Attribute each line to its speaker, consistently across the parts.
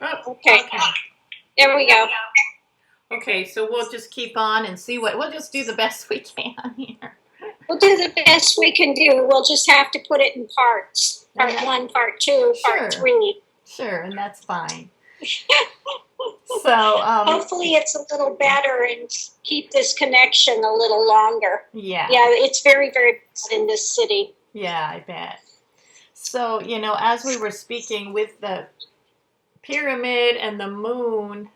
Speaker 1: Oh,
Speaker 2: Okay,
Speaker 1: okay.
Speaker 2: there we go.
Speaker 1: Okay, so we'll just keep on and see what we'll just do the best we can here.
Speaker 2: We'll do the best we can do. We'll just have to put it in parts.
Speaker 1: And
Speaker 2: Part one, part two, part
Speaker 1: sure,
Speaker 2: three.
Speaker 1: sure, and that's fine. So,
Speaker 2: Hopefully it's a little better and keep this connection a little longer.
Speaker 1: yeah,
Speaker 2: Yeah, it's very, very bad in this city.
Speaker 1: yeah, I bet. So, as we were speaking with the pyramid and the moon,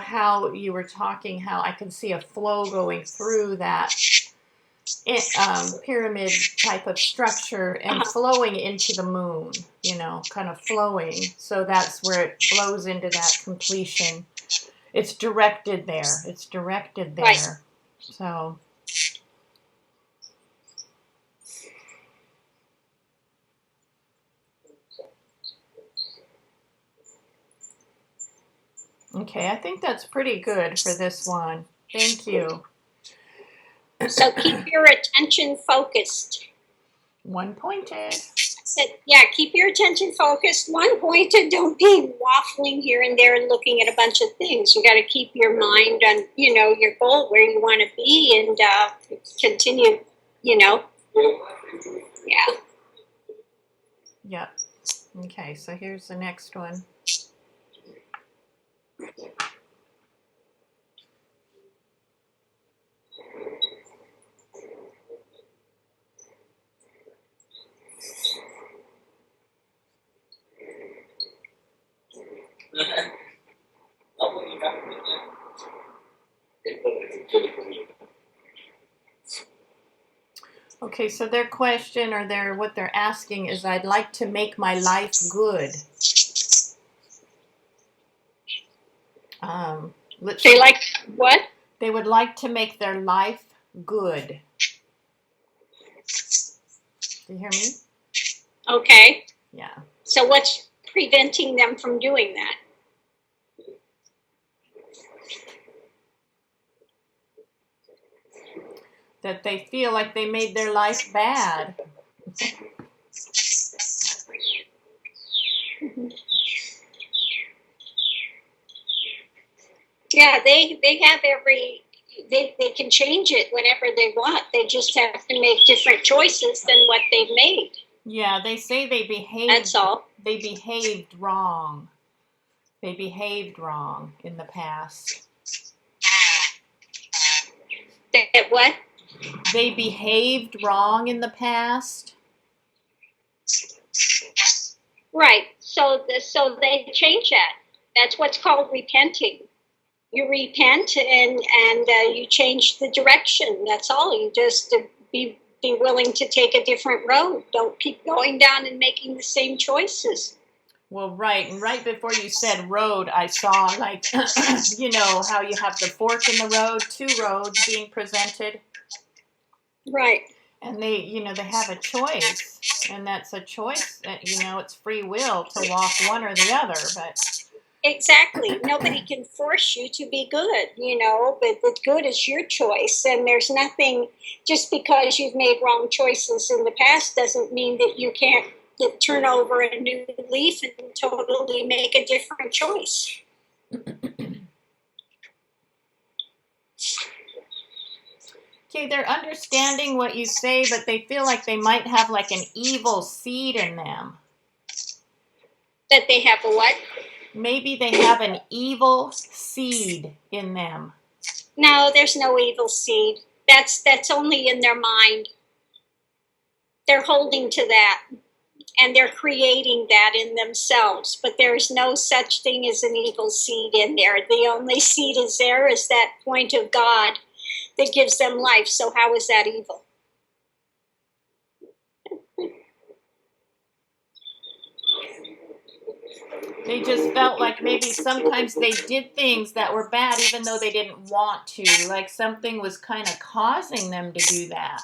Speaker 1: how you were talking, how I can see a flow going through that pyramid type of structure and flowing into the moon, kind of flowing. So that's where it flows into that completion. It's directed there. It's directed there.
Speaker 2: Right.
Speaker 1: So. Okay, I think that's pretty good for this one. Thank you.
Speaker 2: So keep your attention focused.
Speaker 1: One pointed.
Speaker 2: Yeah, keep your attention focused. One pointed. Don't be waffling here and there and looking at a bunch of things. You got to keep your mind on, your goal, where you want to be, and continue, Yeah.
Speaker 1: Yep. Okay, so here's the next one. Okay, so their question or what they're asking is, I'd like to make my life good.
Speaker 2: They like what?
Speaker 1: They would like to make their life good. Do you hear me?
Speaker 2: Okay.
Speaker 1: Yeah.
Speaker 2: So what's preventing them from doing that?
Speaker 1: That they feel like they made their life bad.
Speaker 2: Yeah, they have they can change it whenever they want. They just have to make different choices than what they've made.
Speaker 1: Yeah, they say they behaved.
Speaker 2: That's all.
Speaker 1: They behaved wrong. They behaved wrong in the past.
Speaker 2: That what?
Speaker 1: They behaved wrong in the past.
Speaker 2: Right. So they change that. That's what's called repenting. You repent and you change the direction. That's all. You just be willing to take a different road. Don't keep going down and making the same choices.
Speaker 1: Well, right. And right before you said road, I saw like, how you have the fork in the road, two roads being presented.
Speaker 2: Right.
Speaker 1: And they have a choice. And that's a choice that, it's free will to walk one or the other. But
Speaker 2: exactly. Nobody can force you to be good, but the good is your choice. And there's nothing, just because you've made wrong choices in the past doesn't mean that you can't turn over a new leaf and totally make a different choice.
Speaker 1: Okay, they're understanding what you say, but they feel like they might have like an evil seed in them.
Speaker 2: That they have a what?
Speaker 1: Maybe they have an evil seed in them.
Speaker 2: No, there's no evil seed. That's only in their mind. They're holding to that. And they're creating that in themselves. But there's no such thing as an evil seed in there. The only seed is there is that point of God that gives them life. So how is that evil?
Speaker 1: They just felt like maybe sometimes they did things that were bad even though they didn't want to. Like something was kind of causing them to do that.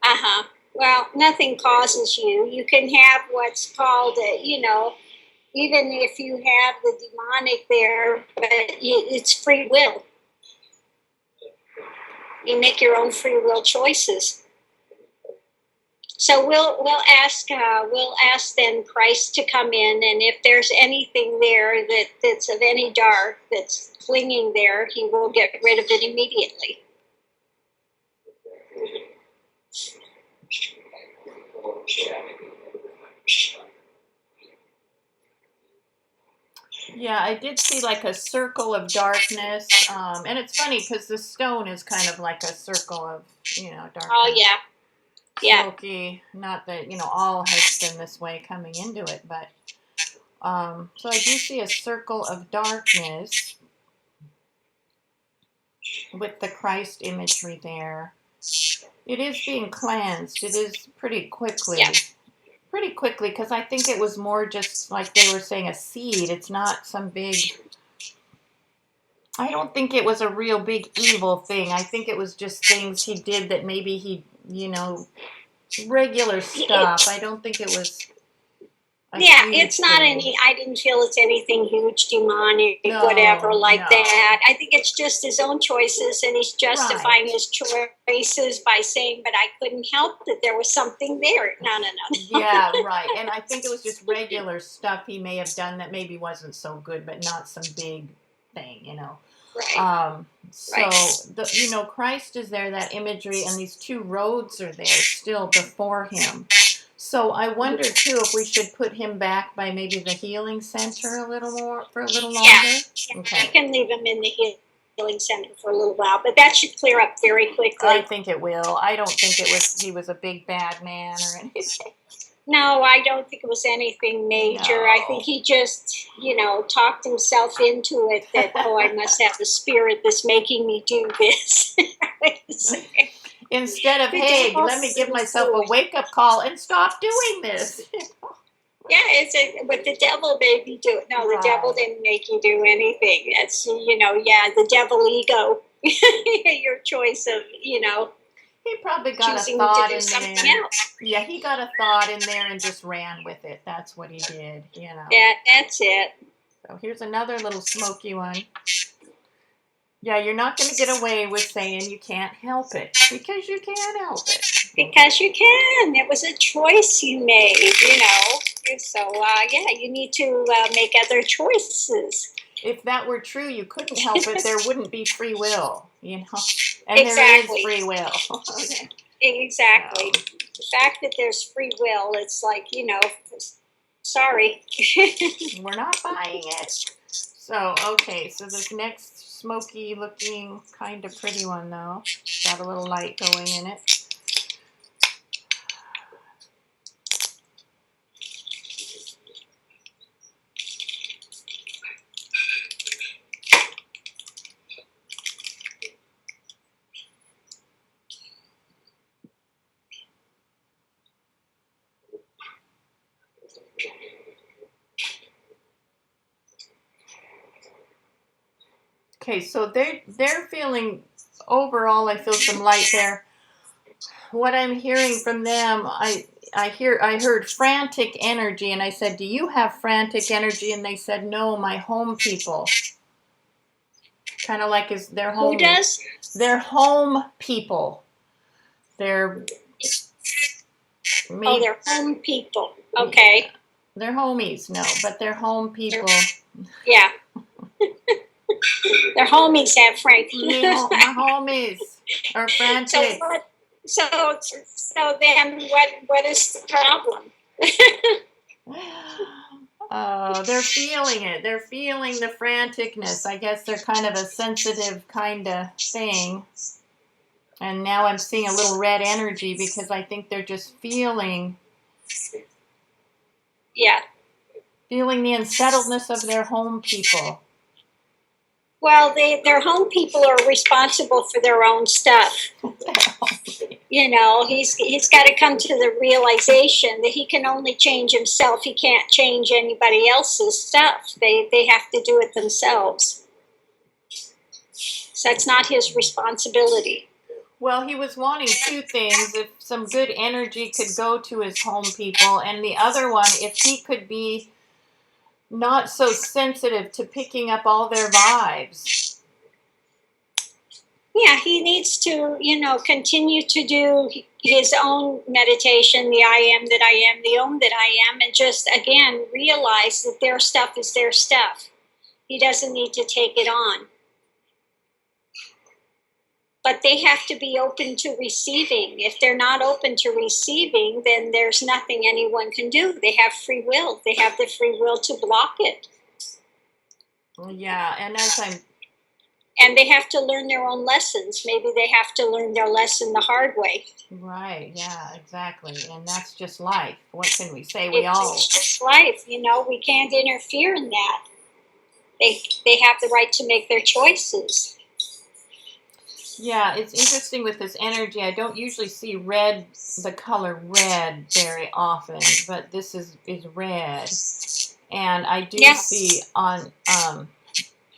Speaker 2: Uh-huh. Well, nothing causes you. You can have what's called, even if you have the demonic there, but it's free will. You make your own free will choices. So we'll ask then Christ to come in, and if there's anything there that's of any dark that's clinging there, he will get rid of it immediately.
Speaker 1: Yeah, I did see like a circle of darkness, and it's funny because the stone is kind of like a circle of darkness.
Speaker 2: Oh yeah, yeah.
Speaker 1: Smoky. Not that all has been this way coming into it, but so I do see a circle of darkness with the Christ imagery there. It is being cleansed. It is pretty quickly.
Speaker 2: Yeah.
Speaker 1: Pretty quickly, because I think it was more just like they were saying, a seed. It's not some big. I don't think it was a real big evil thing. I think it was just things he did that maybe he, regular stuff. I don't think it was.
Speaker 2: Yeah, it's not any. I didn't feel it's anything huge, demonic, whatever like that. I think it's just his own choices, and he's justifying his choices by saying, "But I couldn't help that there was something there." No.
Speaker 1: Yeah, right. And I think it was just regular stuff he may have done that maybe wasn't so good, but not some big thing,
Speaker 2: Right.
Speaker 1: So Christ is there, that imagery, and these two roads are there still before him. So I wonder too if we should put him back by maybe the healing center a little longer.
Speaker 2: Yeah. Okay. I can leave him in the healing center for a little while, but that should clear up very quickly.
Speaker 1: I think it will. I don't think he was a big bad man or anything.
Speaker 2: No, I don't think it was anything major. No. I think he just, talked himself into it that, I must have a spirit that's making me do this.
Speaker 1: Instead of, hey, let me give myself a wake-up call and stop doing this.
Speaker 2: Yeah, what the devil made me do. No, the devil didn't make you do anything. That's, the devil ego. Your choice of,
Speaker 1: He probably got a thought in there. Else. Yeah, he got a thought in there and just ran with it. That's what he did,
Speaker 2: Yeah, that's it.
Speaker 1: So here's another little smoky one. Yeah, you're not going to get away with saying you can't help it, because you can't help it.
Speaker 2: Because you can. It was a choice you made, So, you need to make other choices.
Speaker 1: If that were true, you couldn't help it. There wouldn't be free will, And
Speaker 2: exactly.
Speaker 1: There is free will.
Speaker 2: Okay. Exactly. So. The fact that there's free will, it's like, sorry.
Speaker 1: We're not buying it. So, okay, so this next smoky looking kind of pretty one though. Got a little light going in it. Okay, so they're feeling, overall I feel some light there. What I'm hearing from them, I heard frantic energy, and I said, do you have frantic energy? And they said, no, my home people. Kind of like their home.
Speaker 2: Who does?
Speaker 1: Their home people. They're
Speaker 2: their home people. Okay.
Speaker 1: They're homies, no, but they're home people.
Speaker 2: Yeah. Their homies have frantic.
Speaker 1: My homies are frantic.
Speaker 2: So then what is the problem?
Speaker 1: They're feeling it. They're feeling the franticness. I guess they're kind of a sensitive kind of thing. And now I'm seeing a little red energy because I think they're just feeling.
Speaker 2: Yeah.
Speaker 1: Feeling the unsettledness of their home people.
Speaker 2: Well, their home people are responsible for their own stuff. He's got to come to the realization that he can only change himself. He can't change anybody else's stuff. They have to do it themselves. So it's not his responsibility.
Speaker 1: Well, he was wanting two things. If some good energy could go to his home people, and the other one, if he could be not so sensitive to picking up all their vibes.
Speaker 2: Yeah, he needs to, continue to do, his own meditation, the I am that I am, the Om that I am, and just again realize that their stuff is their stuff. He doesn't need to take it on. But they have to be open to receiving. If they're not open to receiving, then there's nothing anyone can do. They have free will. They have the free will to block it.
Speaker 1: Yeah, and
Speaker 2: and they have to learn their own lessons. Maybe they have to learn their lesson the hard way.
Speaker 1: Right, yeah, exactly. And that's just life. What can we say?
Speaker 2: It's just life, we can't interfere in that. They have the right to make their choices.
Speaker 1: Yeah, it's interesting with this energy. I don't usually see red, the color red, very often, but this is red. And I do see on,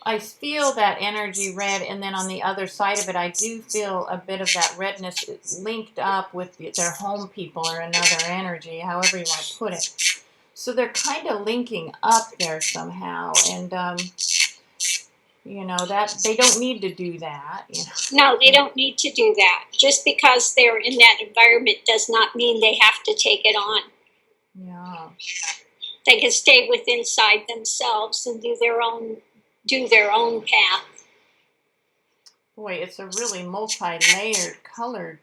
Speaker 1: I feel that energy red, and then on the other side of it, I do feel a bit of that redness linked up with their home people or another energy, however you want to put it. So they're kind of linking up there somehow, and that they don't need to do that.
Speaker 2: No, they don't need to do that. Just because they're in that environment does not mean they have to take it on.
Speaker 1: Yeah.
Speaker 2: They can stay within inside themselves and do their own path.
Speaker 1: Boy, it's a really multi-layered, colored,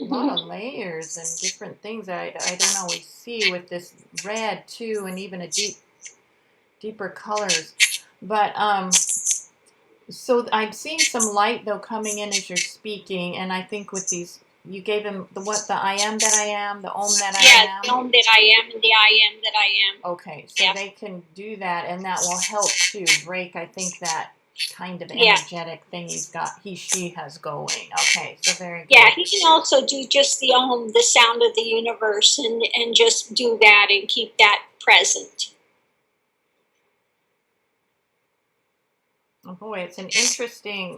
Speaker 1: a lot of layers and different things I don't always see with this red too, and even a deeper colors. But so I'm seeing some light though coming in as you're speaking, and I think with these, you gave him the I am that I am, the Om that I am.
Speaker 2: Yeah, the Om that I am and the I am that I am.
Speaker 1: Okay, so they can do that, and that will help to break, I think, that kind of energetic thing she has going. Okay, so very good.
Speaker 2: Yeah, he can also do just the Om, the sound of the universe, and just do that and keep that present.
Speaker 1: Oh boy, it's an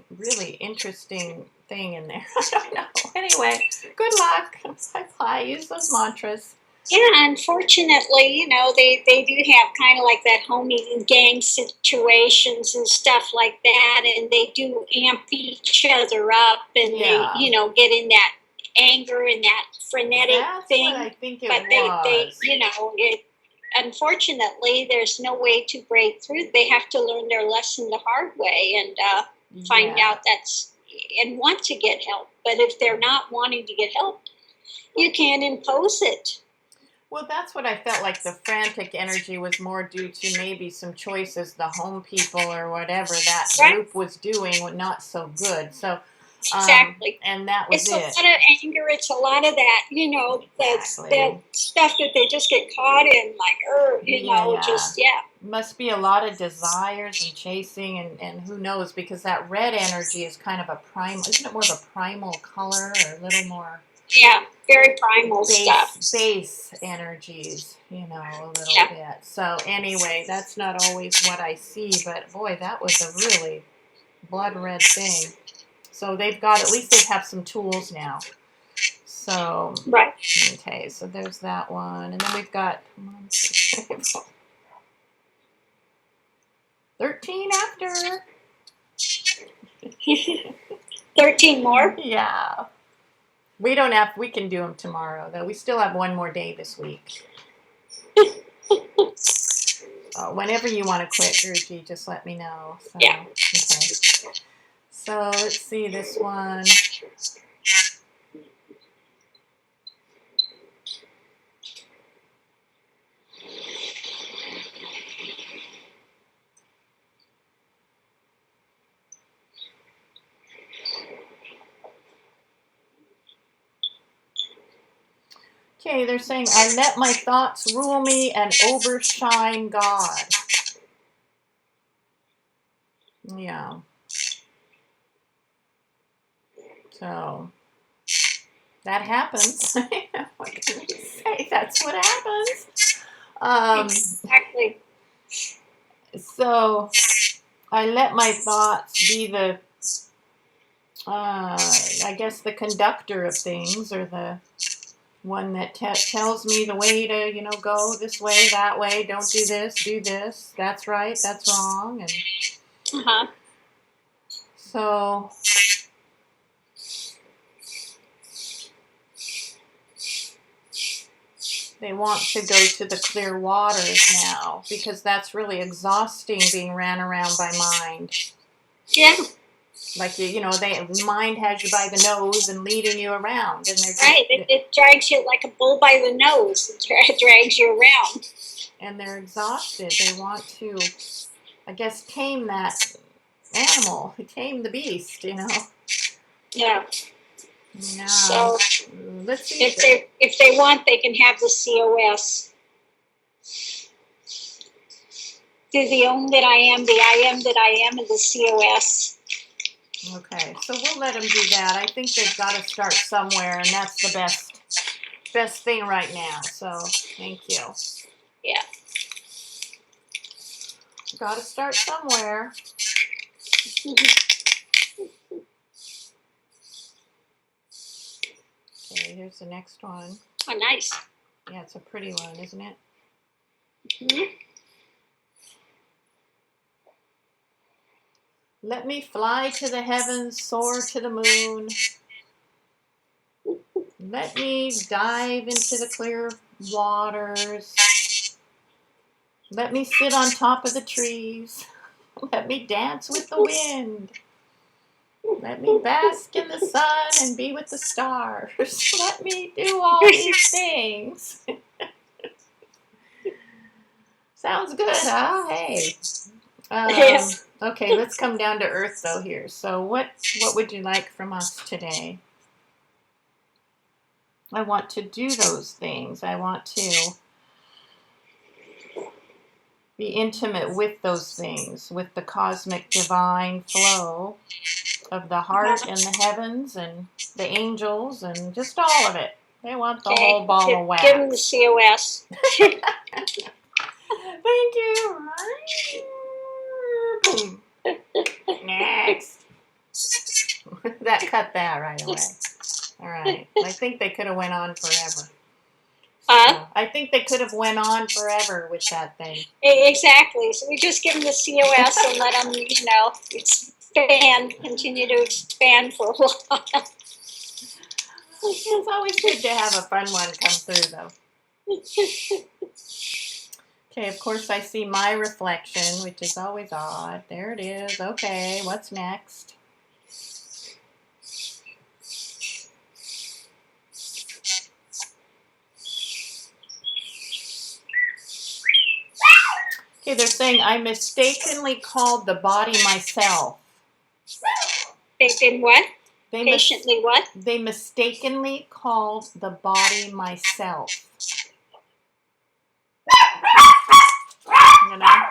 Speaker 1: really interesting thing in there. I don't know. Anyway, good luck. I use those mantras.
Speaker 2: Yeah, unfortunately, they do have kind of like that homie gang situations and stuff like that, and they do amp each other up, and they, get in that anger and that frenetic thing.
Speaker 1: That's what I think it was.
Speaker 2: Unfortunately, there's no way to break through. They have to learn their lesson the hard way and find out and want to get help. But if they're not wanting to get help, you can't impose it.
Speaker 1: Well, that's what I felt like the frantic energy was more due to maybe some choices the home people or whatever that group was doing not so good. So
Speaker 2: exactly.
Speaker 1: And that was
Speaker 2: it's a lot of anger. It's a lot of that, that stuff that they just get caught in,
Speaker 1: Must be a lot of desires and chasing and who knows, because that red energy is kind of isn't it more of a primal color or a little more?
Speaker 2: Yeah, very primal stuff.
Speaker 1: Base energies, a little bit. So anyway, that's not always what I see, but boy, that was a really blood red thing. So at least they have some tools now. So,
Speaker 2: right.
Speaker 1: Okay, so there's that one. And then we've got 13 after.
Speaker 2: 13 more?
Speaker 1: Yeah. We can do them tomorrow, though. We still have one more day this week. Whenever you want to quit, Guruji, just let me know. So,
Speaker 2: yeah.
Speaker 1: Okay. So let's see this one. Okay, they're saying, I let my thoughts rule me and overshine God. Yeah. So, that happens. What can we say? That's what happens.
Speaker 2: Exactly.
Speaker 1: So, I let my thoughts be the, I guess, the conductor of things, or the one that tells me the way to, go this way, that way, don't do this, that's right, that's wrong. And so They want to go to the clear waters now because that's really exhausting being ran around by mind.
Speaker 2: Yeah.
Speaker 1: Like mind has you by the nose and leading you around, and they're just,
Speaker 2: Right. It drags you like a bull by the nose. It drags you around.
Speaker 1: and they're exhausted. They want to, I guess, tame that animal, tame the beast.
Speaker 2: Yeah.
Speaker 1: Yeah.
Speaker 2: So
Speaker 1: Let's see.
Speaker 2: if they want, they can have the COS. Do the Om that I am, the I am that I am, and the COS.
Speaker 1: Okay, so we'll let them do that. I think they've got to start somewhere, and that's the best thing right now. So thank you.
Speaker 2: Yeah.
Speaker 1: Got to start somewhere. Okay, here's the next one.
Speaker 2: Oh, nice.
Speaker 1: Yeah, it's a pretty one, isn't it?
Speaker 2: Mm-hmm.
Speaker 1: Let me fly to the heavens, soar to the moon. Let me dive into the clear waters. Let me sit on top of the trees. Let me dance with the wind. Let me bask in the sun and be with the stars. Let me do all these things. Sounds good, huh? Hey. Okay, let's come down to earth though here. So what would you like from us today? I want to do those things. I want to be intimate with those things, with the cosmic divine flow of the heart and the heavens and the angels and just all of it. They want the whole ball of wax.
Speaker 2: Give them the COS.
Speaker 1: Thank you. Boom. Next. That cut that right away. All right. I think they could have went on forever. I think they could have went on forever with that thing.
Speaker 2: Exactly. So we just give them the COS and let them, expand, continue to expand for a while.
Speaker 1: It's always good to have a fun one come through, though. Okay, of course I see my reflection, which is always odd. There it is. Okay, what's next? Okay, they're saying I mistakenly called the body myself.
Speaker 2: They've been what? Patiently what?
Speaker 1: They mistakenly called the body myself. You know?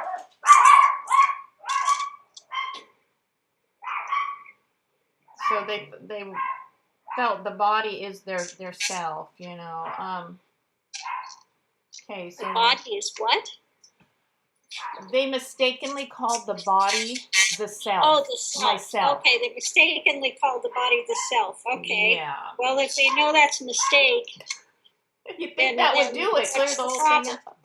Speaker 1: So they felt the body is their self, Okay, so
Speaker 2: the body is what?
Speaker 1: They mistakenly called the body the self.
Speaker 2: Oh, the self.
Speaker 1: Myself.
Speaker 2: Okay, they mistakenly called the body the self. Okay.
Speaker 1: Yeah.
Speaker 2: Well, if they know that's a mistake.
Speaker 1: You think that would do it? Clear the whole thing up.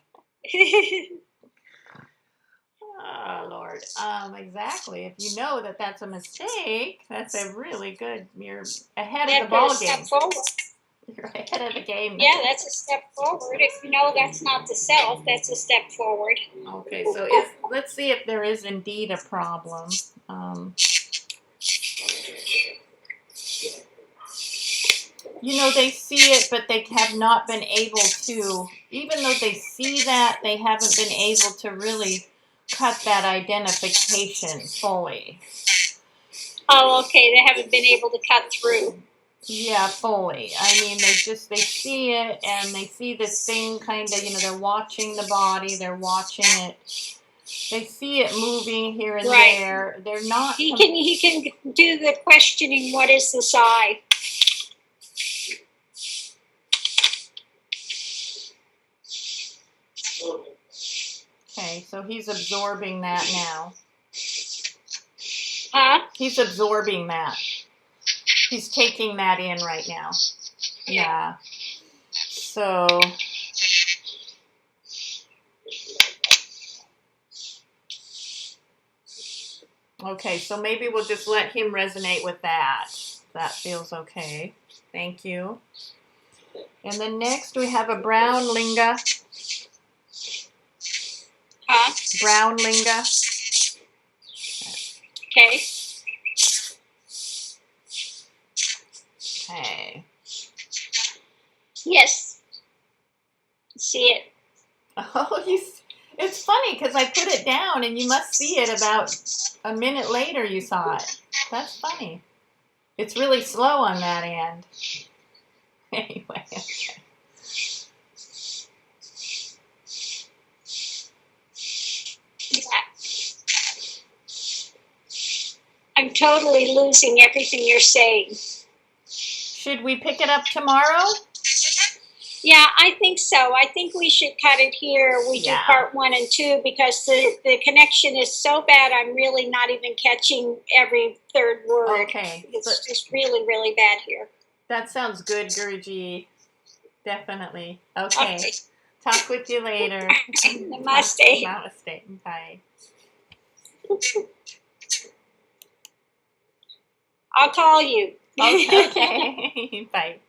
Speaker 1: Oh, Lord. Exactly. If you know that that's a mistake, that's a really good. You're ahead of the ball game. You're ahead of the game.
Speaker 2: Yeah, that's a step forward. If you know that's not the self, that's a step forward.
Speaker 1: Okay, so let's see if there is indeed a problem. They see it, but they have not been able to, even though they see that, they haven't been able to really cut that identification fully.
Speaker 2: Oh, okay. They haven't been able to cut through.
Speaker 1: Yeah, fully. I mean, they see it, and they see this thing kind of, they're watching the body, they're watching it. They see it moving here and there. They're not.
Speaker 2: He can do the questioning. What is this I?
Speaker 1: Okay, so he's absorbing that now.
Speaker 2: Huh?
Speaker 1: He's absorbing that. He's taking that in right now. Yeah. So. Okay, so maybe we'll just let him resonate with that. That feels okay. Thank you. And then next we have a brown linga.
Speaker 2: Huh?
Speaker 1: Brown linga.
Speaker 2: Okay.
Speaker 1: Okay.
Speaker 2: Yes. See it.
Speaker 1: Oh, it's funny because I put it down and you must see it about a minute later you saw it. That's funny. It's really slow on that end. Anyway, okay.
Speaker 2: Yeah. I'm totally losing everything you're saying.
Speaker 1: Should we pick it up tomorrow?
Speaker 2: Yeah, I think so. I think we should cut it here. We
Speaker 1: Yeah.
Speaker 2: do part 1 and 2 because the connection is so bad. I'm really not even catching every third word.
Speaker 1: Okay.
Speaker 2: It's just really, really bad here.
Speaker 1: That sounds good, Guruji. Definitely. Okay.
Speaker 2: Okay.
Speaker 1: Talk with you later.
Speaker 2: Namaste.
Speaker 1: Namaste. Bye.
Speaker 2: I'll call you.
Speaker 1: Okay. Bye.